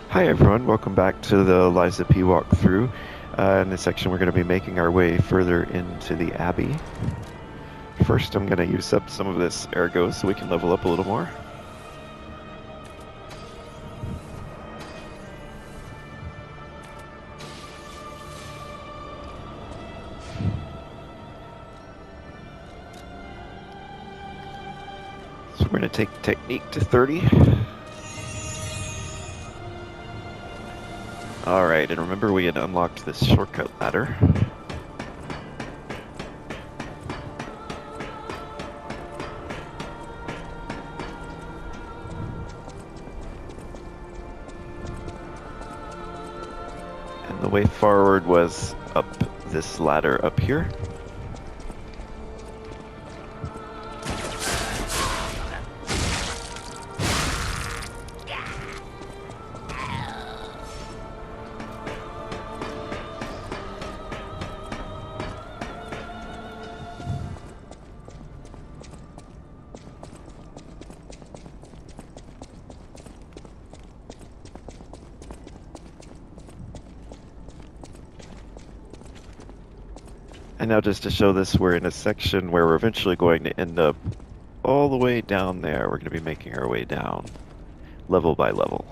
Hi everyone, welcome back to the Liza P walkthrough. In this section we're going to be making our way further into the Abbey. First I'm going to use up some of this ergo so we can level up a little more. So we're going to take technique to 30. Alright, and remember we had unlocked this shortcut ladder. And the way forward was up this ladder up here. And now just to show this, we're in a section where we're eventually going to end up all the way down there. We're going to be making our way down, level by level.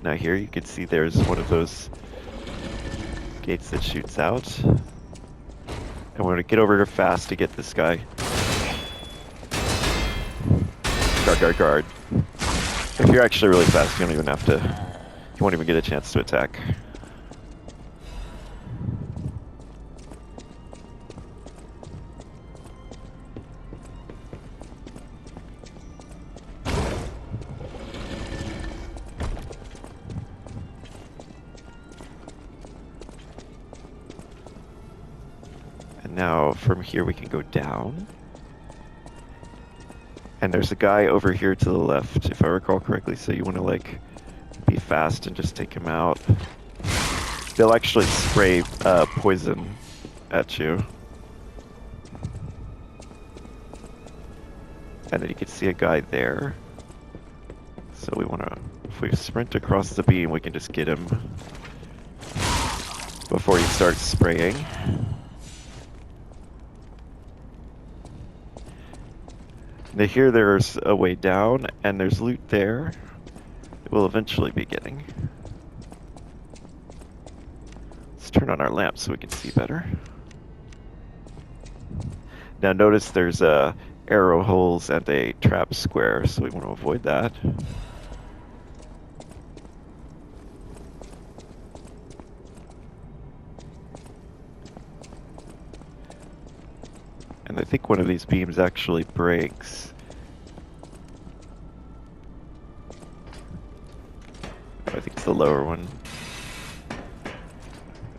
Now here you can see there's one of those gates that shoots out. And we're going to get over here fast to get this guy. Guard, guard, guard. If you're actually really fast, you don't even have to, you won't even get a chance to attack. Now from here we can go down. And there's a guy over here to the left, if I recall correctly, so you want to like be fast and just take him out. They'll actually spray poison at you. And then you can see a guy there. So we want to, if we sprint across the beam, we can just get him before he starts spraying. Now here there's a way down, and there's loot there that we'll eventually be getting. Let's turn on our lamp so we can see better. Now notice there's arrow holes and a trap square, so we want to avoid that. And I think one of these beams actually breaks. I think it's the lower one.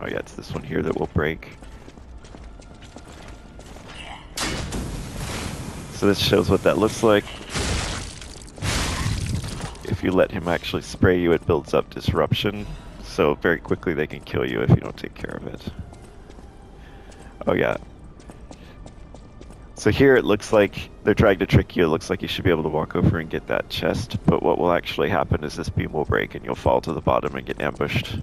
Oh yeah, it's this one here that will break. So this shows what that looks like. If you let him actually spray you, it builds up disruption. So very quickly they can kill you if you don't take care of it. Oh yeah. So here it looks like they're trying to trick you. It looks like you should be able to walk over and get that chest, but what will actually happen is this beam will break and you'll fall to the bottom and get ambushed.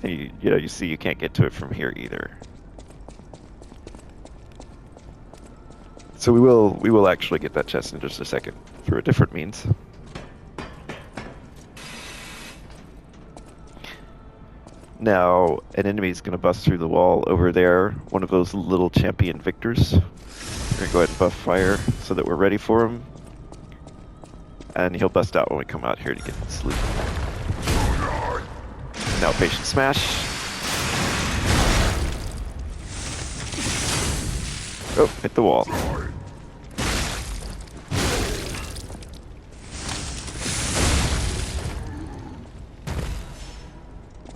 And you see you can't get to it from here either. So we will actually get that chest in just a second through a different means. Now, an enemy is going to bust through the wall over there, one of those little champion victors. We're going to go ahead and buff fire so that we're ready for him. And he'll bust out when we come out here to get this loot. Now, patient smash. Oh, hit the wall.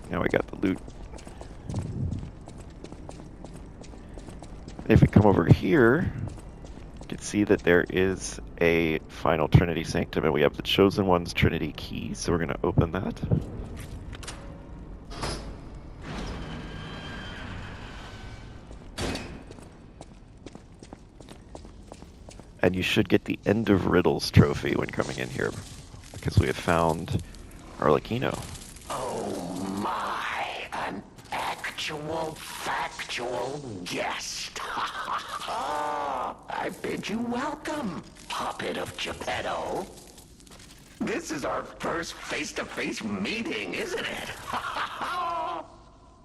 Now we got the loot. If we come over here, you can see that there is a final Trinity Sanctum, and we have the Chosen One's Trinity key, so we're going to open that. And you should get the End of Riddles trophy when coming in here, because we have found Arlecchino. Oh my, an actual factual guest. I bid you welcome, puppet of Geppetto. This is our first face-to-face meeting, isn't it?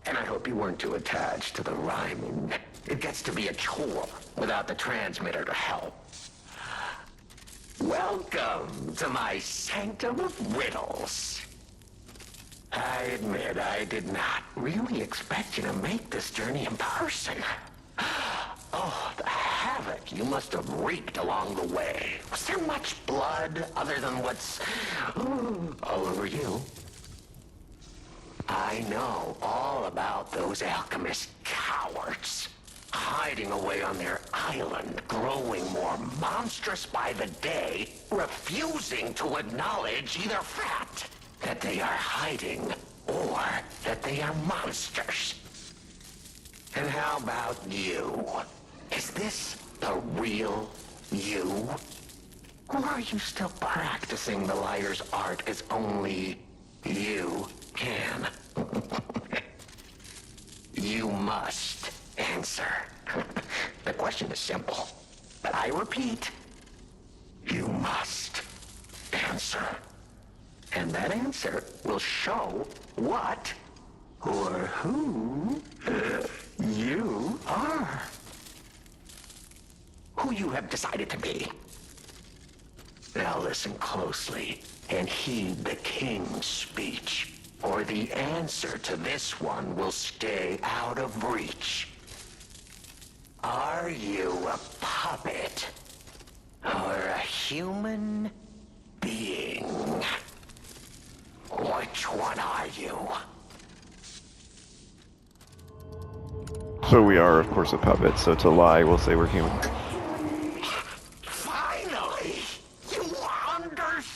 And I hope you weren't too attached to the rhyming. It gets to be a chore without the transmitter to help. Welcome to my sanctum of riddles. I admit I did not really expect you to make this journey in person. Oh, the havoc you must have wreaked along the way. Was there much blood other than what's all over you? I know all about those alchemist cowards. Hiding away on their island, growing more monstrous by the day, refusing to acknowledge either fact that they are hiding or that they are monsters. And how about you? Is this the real you? Or are you still practicing the liar's art as only you can? You must answer. The question is simple, but I repeat, you must answer. And that answer will show what or who you are. Who you have decided to be. Now listen closely and heed the king's speech, or the answer to this one will stay out of reach. Are you a puppet or a human being? Which one are you? So we are, of course, a puppet, so to lie, we'll say we're human. Finally, you understand!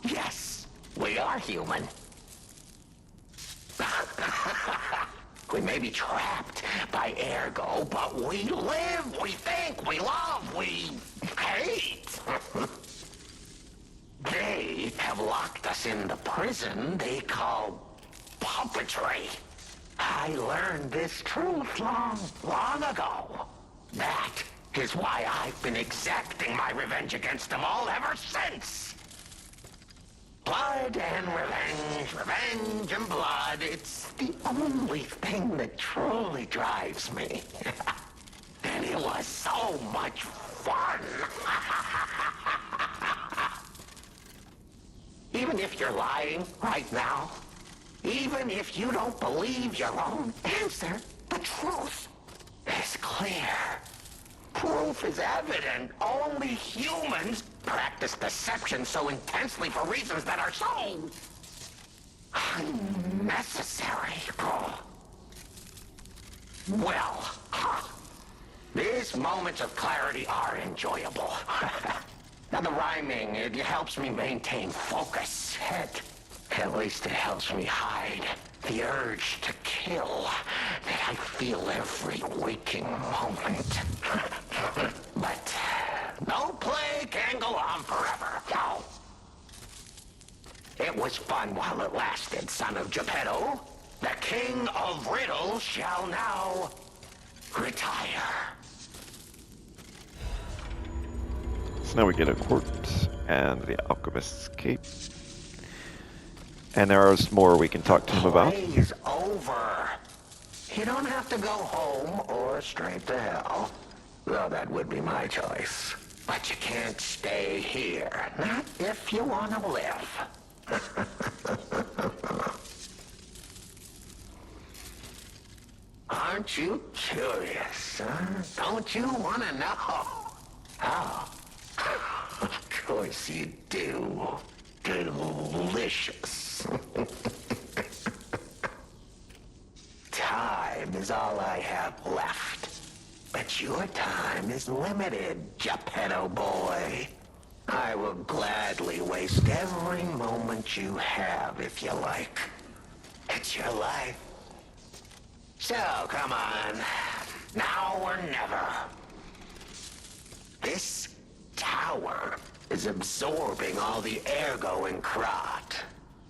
Yes, we are human. We may be trapped by ergo, but we live, we think, we love, we hate. They have locked us in the prison they call puppetry. I learned this truth long ago. That is why I've been exacting my revenge against them all ever since. Blood and revenge, revenge and blood. It's the only thing that truly drives me. And it was so much fun. Even if you're lying right now, even if you don't believe your own answer, the truth is clear. Proof is evident. Only humans practice deception so intensely for reasons that are so unnecessary. Well, these moments of clarity are enjoyable. Now the rhyming, it helps me maintain focus. At least it helps me hide the urge to kill that I feel every waking moment. But no play can go on forever. No. It was fun while it lasted, son of Geppetto. The king of riddles shall now retire. So now we get a corpse and the alchemist's cape. And there is more we can talk to him about. Play's over. You don't have to go home or straight to hell. Though that would be my choice. But you can't stay here. Not if you want to live. Aren't you curious, huh? Don't you want to know? Oh. Of course you do. Delicious. Time is all I have left. But your time is limited, Geppetto boy. I will gladly waste every moment you have, if you like. It's your life. So, come on. Now or never. This tower is absorbing all the ergo in Krat.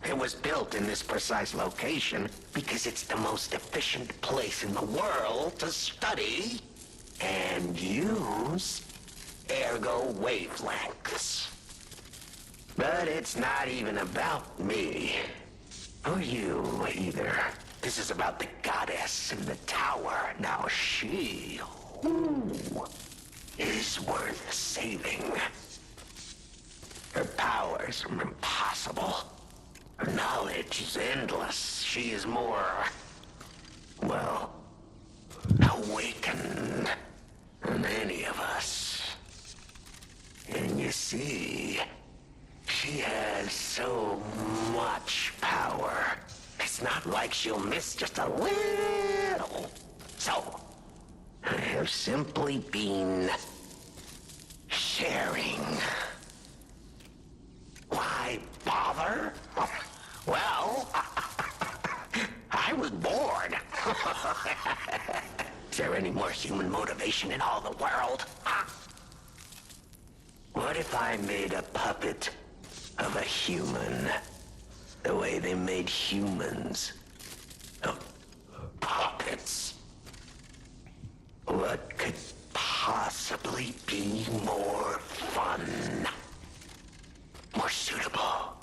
It was built in this precise location because it's the most efficient place in the world to study and use ergo wavelengths. But it's not even about me. Or you, either. This is about the goddess in the tower. Now she, is worth saving. Her powers are impossible. Her knowledge is endless. She is more, well, awakened than any of us. And you see, she has so much power. It's not like she'll miss just a little. So, I have simply been sharing. Why bother? Well, I was bored. Is there any more human motivation in all the world? What if I made a puppet of a human, the way they made humans of puppets? What could possibly be more fun? More suitable?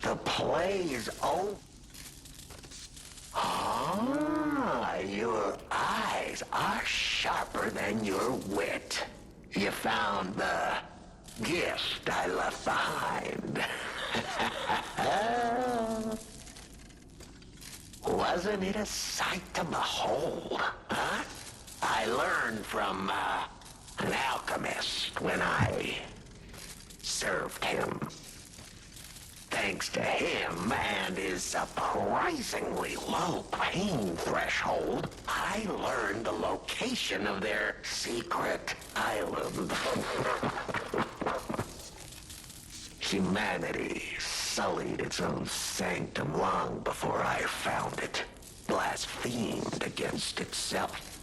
The play is over. Ah, your eyes are sharper than your wit. You found the gift I left behind. Wasn't it a sight to behold, huh? I learned from an alchemist when I served him. Thanks to him and his surprisingly low pain threshold, I learned the location of their secret island. Humanity sullied its own sanctum long before I found it, blasphemed against itself,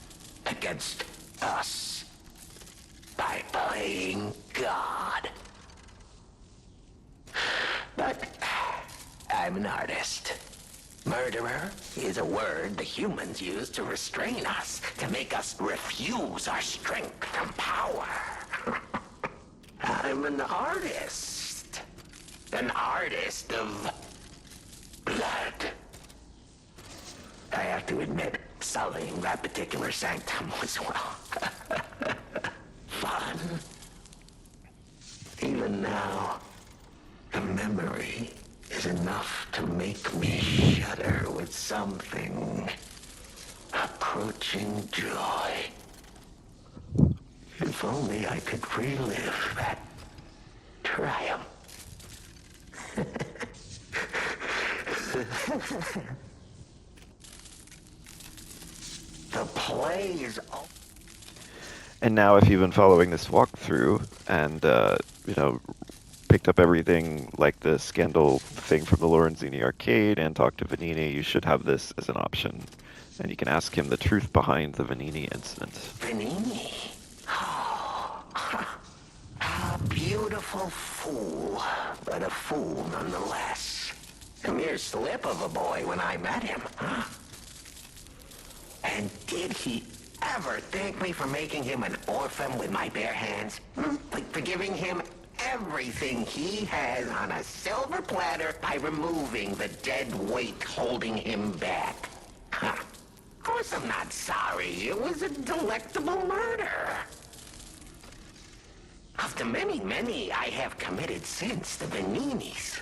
against us, by playing God. But I'm an artist. Murderer is a word the humans use to restrain us, to make us refuse our strength and power. I'm an artist. An artist of blood. I have to admit, sullying that particular sanctum was, well, fun. Even now, the memory is enough to make me shudder with something approaching joy. If only I could relive that triumph. The play is over. And now if you've been following this walkthrough and, picked up everything like the scandal thing from the Lorenzini arcade and talked to Vanini, you should have this as an option. And you can ask him the truth behind the Vanini incident. Vanini? Oh, a beautiful fool, but a fool nonetheless. A mere slip of a boy when I met him, huh? And did he ever thank me for making him an orphan with my bare hands? Like for giving him everything he has on a silver platter by removing the dead weight holding him back. Huh. Of course I'm not sorry. It was a delectable murder. Of the many, many I have committed since, the Vaninis,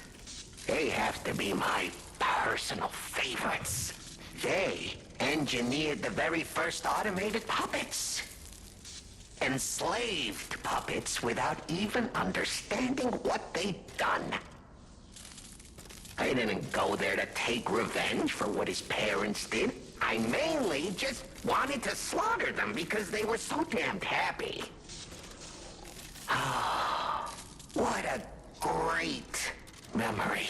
they have to be my personal favorites. They engineered the very first automated puppets. Enslaved puppets without even understanding what they'd done. I didn't go there to take revenge for what his parents did. I mainly just wanted to slaughter them because they were so damned happy. Oh, what a great memory.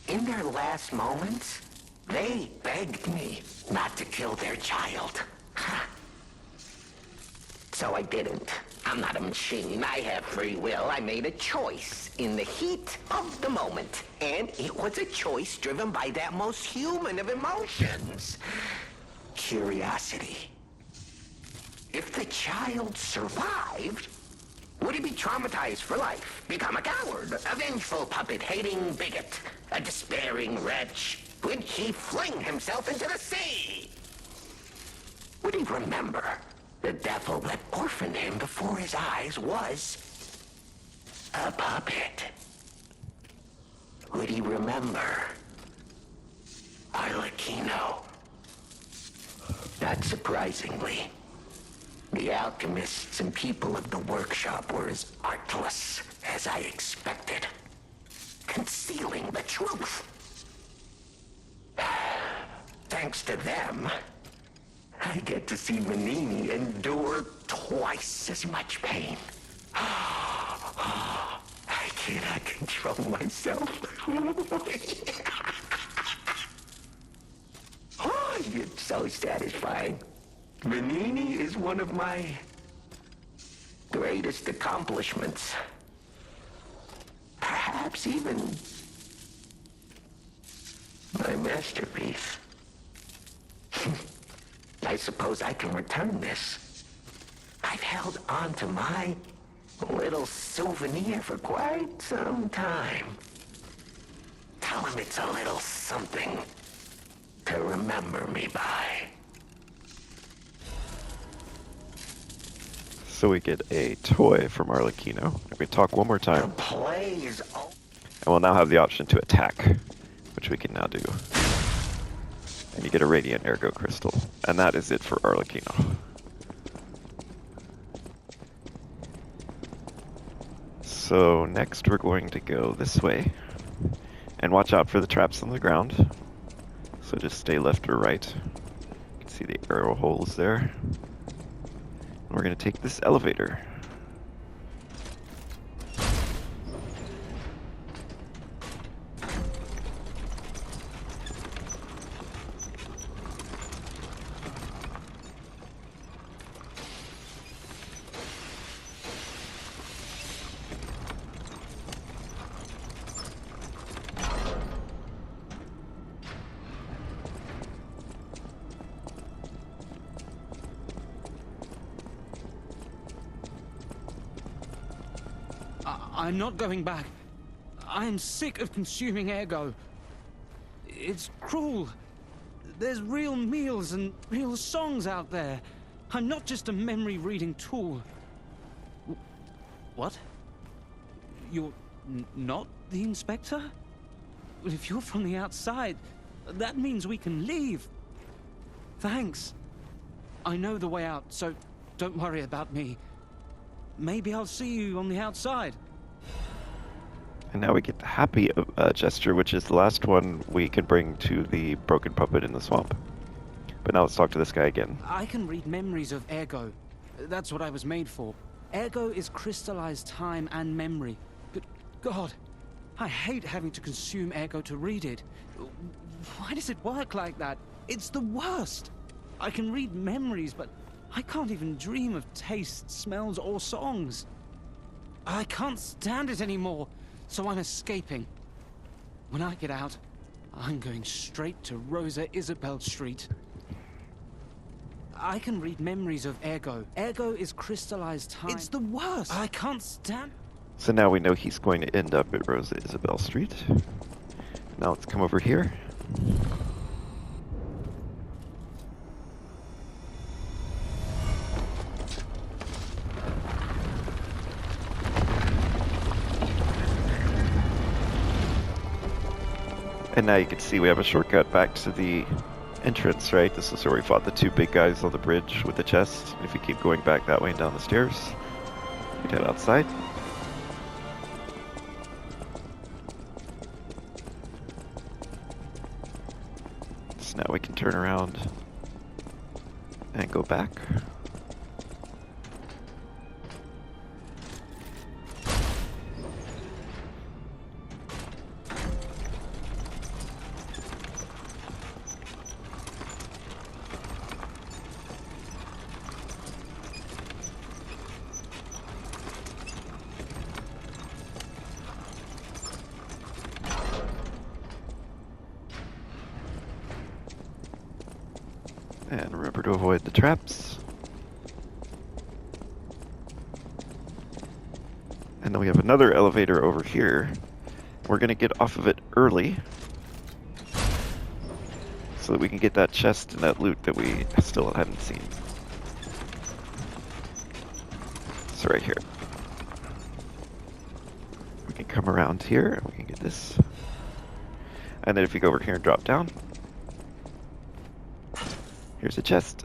In their last moments, they begged me not to kill their child. So I didn't. I'm not a machine. I have free will. I made a choice in the heat of the moment. And it was a choice driven by that most human of emotions. Curiosity. If the child survived, would he be traumatized for life? Become a coward, a vengeful puppet-hating bigot, a despairing wretch? Would he fling himself into the sea? Would he remember the devil that orphaned him before his eyes was a puppet? Would he remember Arlecchino? Not surprisingly, the alchemists and people of the workshop were as artless as I expected, concealing the truth. Thanks to them, I get to see Manini endure twice as much pain. I cannot control myself. Oh, it's so satisfying. Manini is one of my greatest accomplishments. Perhaps even my masterpiece. I suppose I can return this. I've held on to my little souvenir for quite some time. Tell him it's a little something to remember me by. So we get a toy from Arlecchino. We talk one more time. The play is And we'll now have the option to attack, which we can now do. And you get a radiant ergo crystal. And that is it for Arlecchino. So next we're going to go this way. And watch out for the traps on the ground. So just stay left or right. You can see the arrow holes there. And we're going to take this elevator. I'm not going back. I am sick of consuming ergo. It's cruel. There's real meals and real songs out there. I'm not just a memory-reading tool. What? You're not the inspector? Well, if you're from the outside, that means we can leave. Thanks. I know the way out, so don't worry about me. Maybe I'll see you on the outside. And now we get the happy gesture, which is the last one we can bring to the broken puppet in the swamp. But now let's talk to this guy again. I can read memories of ergo. That's what I was made for. Ergo is crystallized time and memory. Good God, I hate having to consume ergo to read it. Why does it work like that? It's the worst. I can read memories, but I can't even dream of tastes, smells, or songs. I can't stand it anymore, so I'm escaping. When I get out, I'm going straight to Rosa Isabel Street. I can read memories of ergo. Ergo is crystallized time. It's the worst. I can't stand... So now we know he's going to end up at Rosa Isabel Street. Now let's come over here. And now you can see we have a shortcut back to the entrance, right? This is where we fought the two big guys on the bridge with the chest. If we keep going back that way and down the stairs, we'd head outside. So now we can turn around and go back. And remember to avoid the traps. And then we have another elevator over here. We're going to get off of it early so that we can get that chest and that loot that we still haven't seen. So right here. We can come around here and we can get this. And then if you go over here and drop down, here's a chest.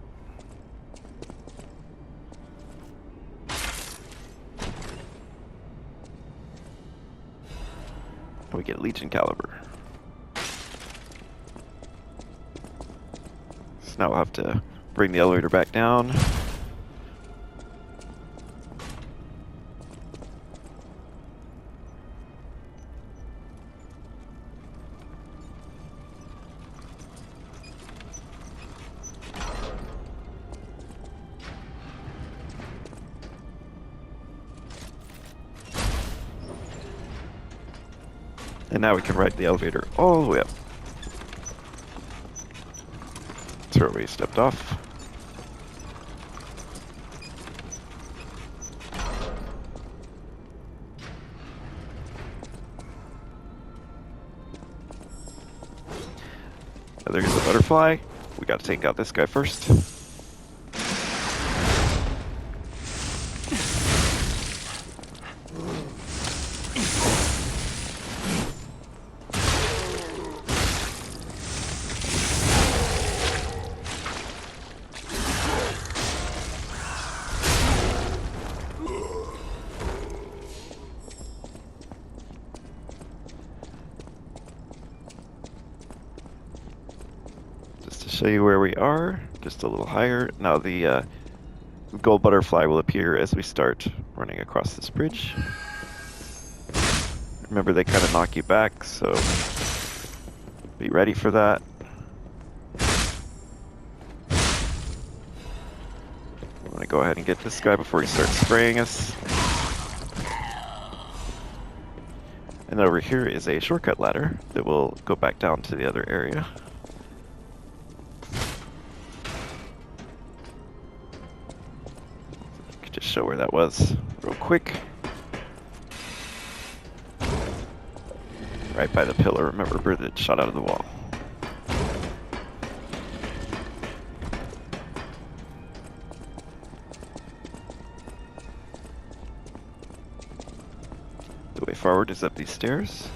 And we get a Legion caliber. So now we'll have to bring the elevator back down. And now we can ride the elevator all the way up. That's where we stepped off. There's a butterfly. We gotta take out this guy first. Show you where we are, just a little higher. Now the gold butterfly will appear as we start running across this bridge. Remember, they kind of knock you back, so be ready for that. I'm gonna go ahead and get this guy before he starts spraying us. And over here is a shortcut ladder that will go back down to the other area. Just show where that was real quick. Right by the pillar, remember, where it shot out of the wall. The way forward is up these stairs.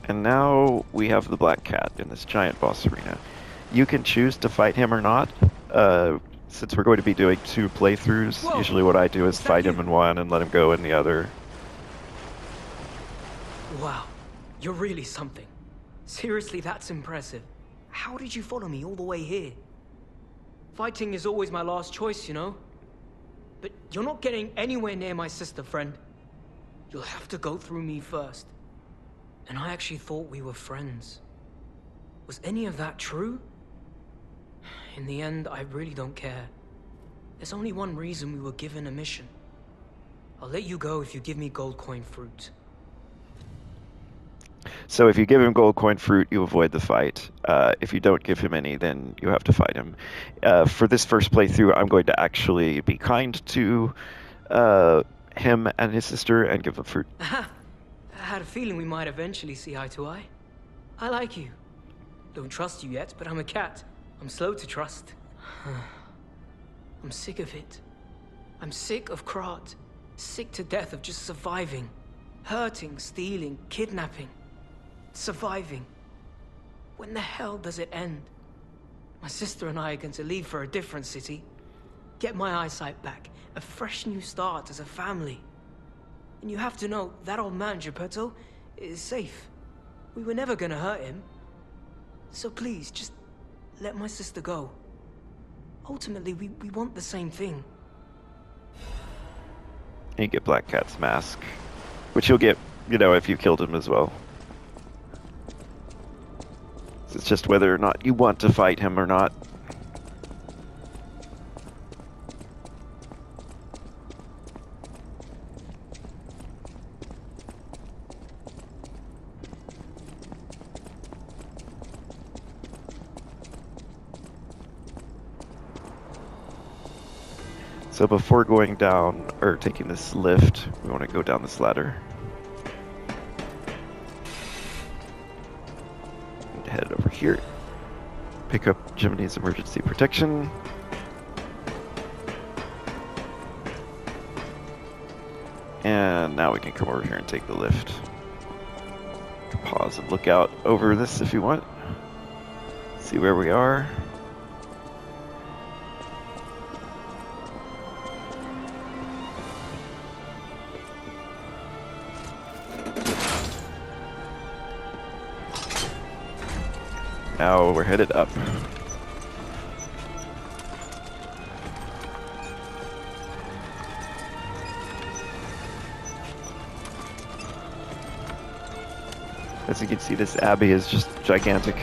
And now we have the Black Cat in this giant boss arena. You can choose to fight him or not. Since we're going to be doing 2 playthroughs, Whoa. usually what I do is fight him in one and let him go in the other. Wow, you're really something. Seriously, that's impressive. How did you follow me all the way here? Fighting is always my last choice, you know? But you're not getting anywhere near my sister, friend. You'll have to go through me first. And I actually thought we were friends. Was any of that true? In the end, I really don't care. There's only one reason we were given a mission. I'll let you go if you give me gold coin fruit. So if you give him gold coin fruit, you avoid the fight. If you don't give him any, then you have to fight him. For this first playthrough, I'm going to actually be kind to him and his sister and give them fruit. Aha! I had a feeling we might eventually see eye to eye. I like you. Don't trust you yet, but I'm a cat. I'm slow to trust. I'm sick of it. I'm sick of Krat. Sick to death of just surviving. Hurting, stealing, kidnapping. Surviving. When the hell does it end? My sister and I are going to leave for a different city. Get my eyesight back. A fresh new start as a family. And you have to know, that old man, Geppetto, is safe. We were never gonna hurt him. So please, just let my sister go. Ultimately, we want the same thing. And you get Black Cat's mask, which you'll get, you know, if you killed him as well. So it's just whether or not you want to fight him or not. So before going down, or taking this lift, we want to go down this ladder. And head over here. Pick up Jiminy's emergency protection. And now we can come over here and take the lift. Pause and look out over this if you want. See where we are. Now we're headed up. As you can see, this abbey is just gigantic.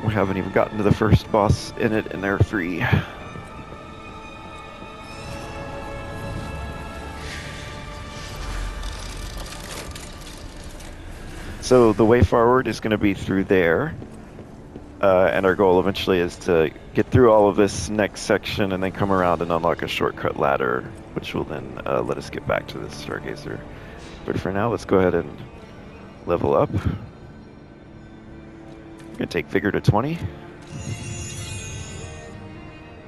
We haven't even gotten to the first boss in it, and there are 3. So the way forward is going to be through there, and our goal eventually is to get through all of this next section and then come around and unlock a shortcut ladder, which will then let us get back to the Stargazer. But for now, let's go ahead and level up. We're going to take Vigor to 20.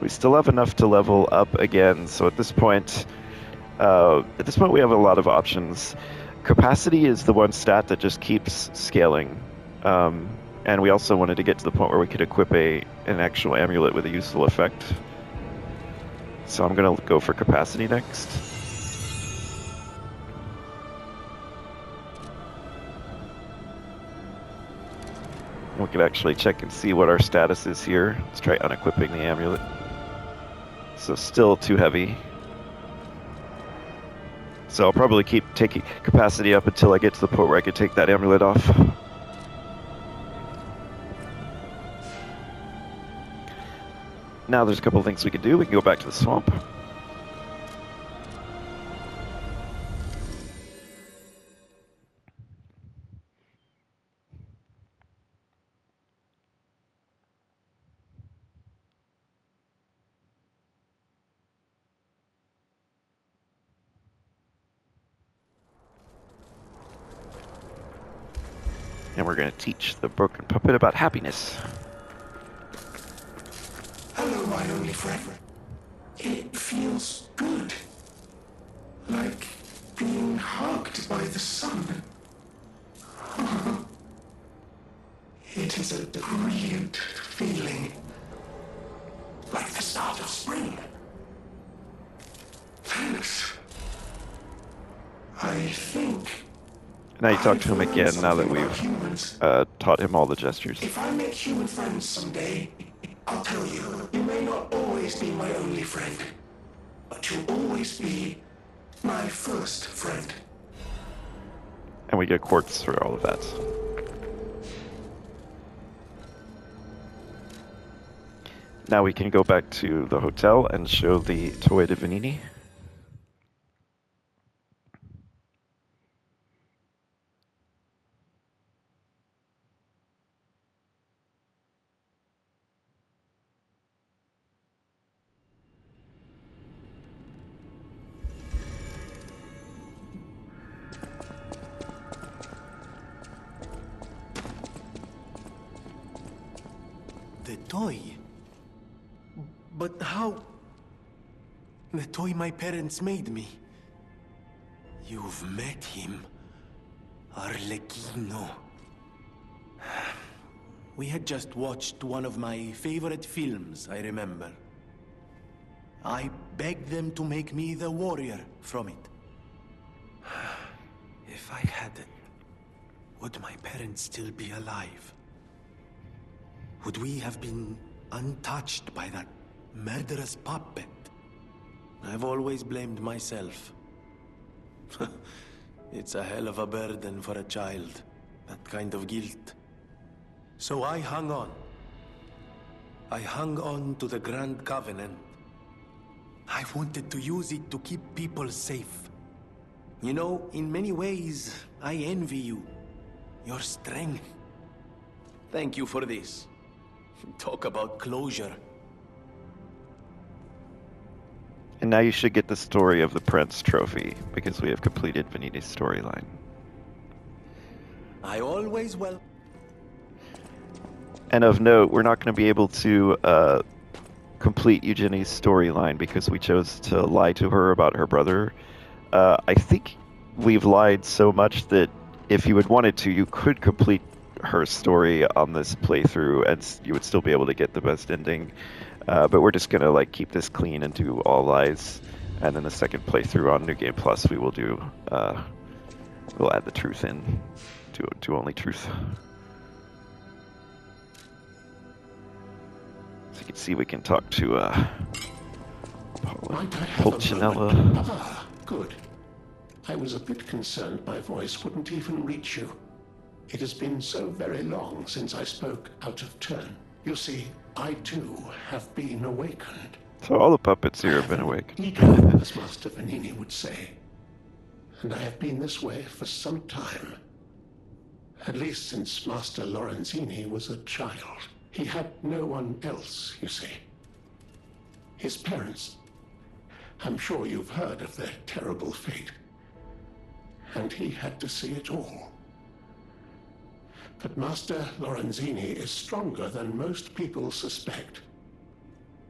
We still have enough to level up again, so at this point we have a lot of options. Capacity is the one stat that just keeps scaling. And we also wanted to get to the point where we could equip an actual amulet with a useful effect. So I'm going to go for capacity next. We can actually check and see what our status is here. Let's try unequipping the amulet. So still too heavy. So I'll probably keep taking capacity up until I get to the point where I can take that amulet off. Now there's a couple of things we can do. We can go back to the swamp. And we're going to teach the broken puppet about happiness. Hello, my only friend. It feels good. Like being hugged by the sun. It is a brilliant feeling. Like the start of spring. Thanks. I think... Now you talk to him again now that we've taught him all the gestures. If I make human friends someday, I'll tell you, you may not always be my only friend, but you'll always be my first friend. And we get quartz for all of that. Now we can go back to the hotel and show the Toy de Venini. The toy? But how? The toy my parents made me. You've met him. Arlecchino. We had just watched one of my favorite films, I remember. I begged them to make me the warrior from it. If I had it, would my parents still be alive? Would we have been untouched by that murderous puppet? I've always blamed myself. It's a hell of a burden for a child, that kind of guilt. So I hung on. I hung on to the Grand Covenant. I wanted to use it to keep people safe. You know, in many ways, I envy you. Your strength. Thank you for this. Talk about closure. And now you should get the story of the Prince trophy, because we have completed Venini's storyline. I always will. And of note, we're not going to be able to complete Eugenie's storyline because we chose to lie to her about her brother. I think we've lied so much that if you had wanted to, you could complete her story on this playthrough and you would still be able to get the best ending. But we're just gonna like keep this clean and do all lies, and then the second playthrough on New Game Plus we will do we'll add the truth in, do only truth. So you can see we can talk to Might I have a Pulcinella. moment? Ah, good. I was a bit concerned my voice wouldn't even reach you. It has been so very long since I spoke out of turn. You see, I too have been awakened. So all the puppets here have been awakened. Ego, as Master Venini would say. And I have been this way for some time. At least since Master Lorenzini was a child. He had no one else, you see. His parents. I'm sure you've heard of their terrible fate. And he had to see it all. But Master Lorenzini is stronger than most people suspect.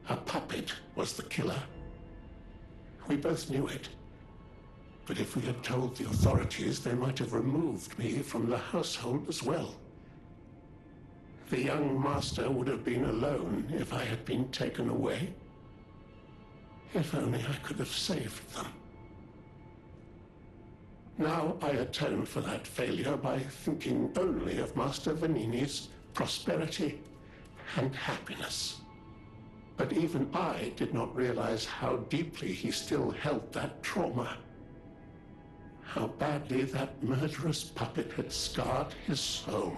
A puppet was the killer. We both knew it. But if we had told the authorities, they might have removed me from the household as well. The young master would have been alone if I had been taken away. If only I could have saved them. Now I atone for that failure by thinking only of Master Venini's prosperity and happiness. But even I did not realize how deeply he still held that trauma. How badly that murderous puppet had scarred his soul.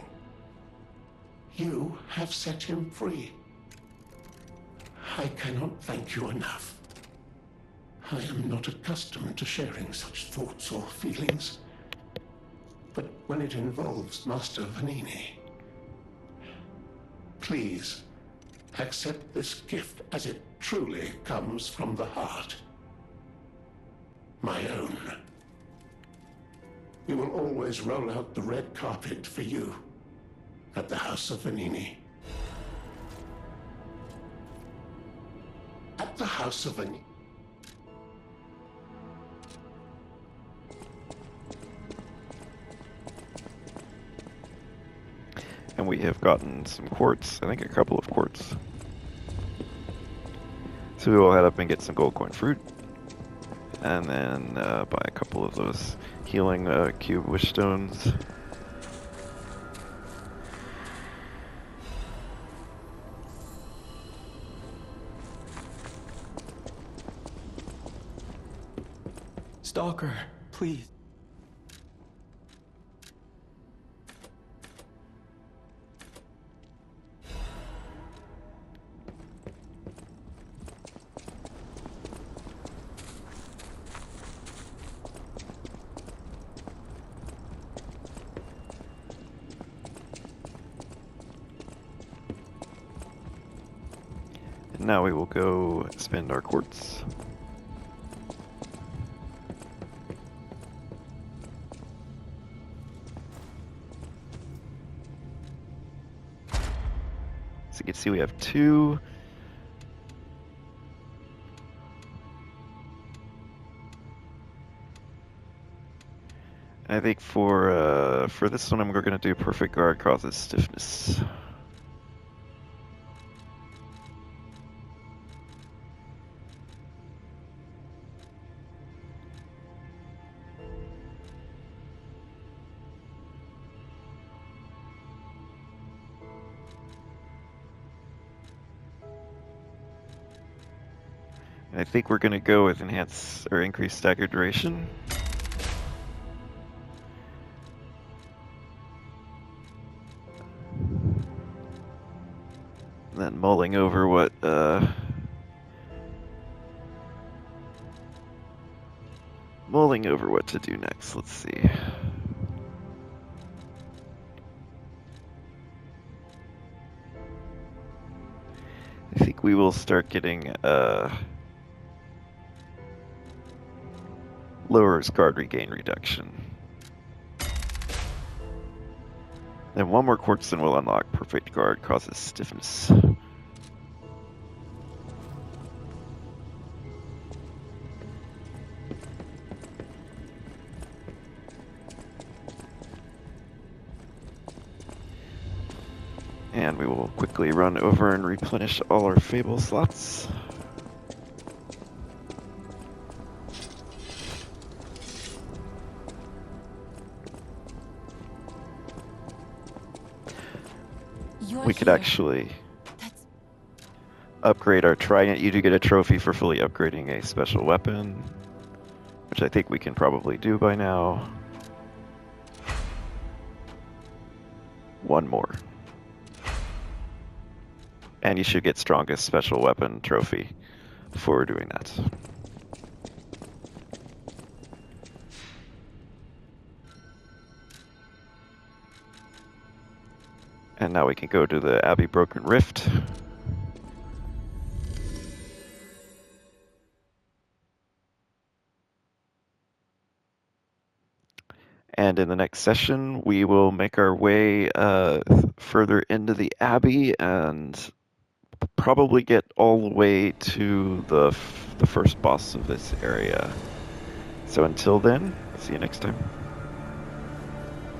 You have set him free. I cannot thank you enough. I am not accustomed to sharing such thoughts or feelings. But when it involves Master Venini, please accept this gift as it truly comes from the heart. My own. We will always roll out the red carpet for you at the House of Venini. At the House of Venini. And we have gotten some quartz, I think a couple of quartz. So we will head up and get some gold coin fruit. And then buy a couple of those healing cube wish stones. Stalker, please. And now we will go spend our quartz. So you can see we have 2. I think for this one, we're going to do perfect guard causes stiffness. I think we're going to go with enhance or increase stagger duration. And then mulling over what to do next. Let's see. I think we will start getting lowers guard regain reduction. Then one more quartz and we'll unlock perfect guard, causes stiffness. And we will quickly run over and replenish all our Fable slots. We could actually upgrade our trident. You do get a trophy for fully upgrading a special weapon, which I think we can probably do by now. One more. And you should get strongest special weapon trophy for doing that. And now we can go to the Abbey Broken Rift. And in the next session, we will make our way further into the Abbey and probably get all the way to the first boss of this area. So until then, see you next time.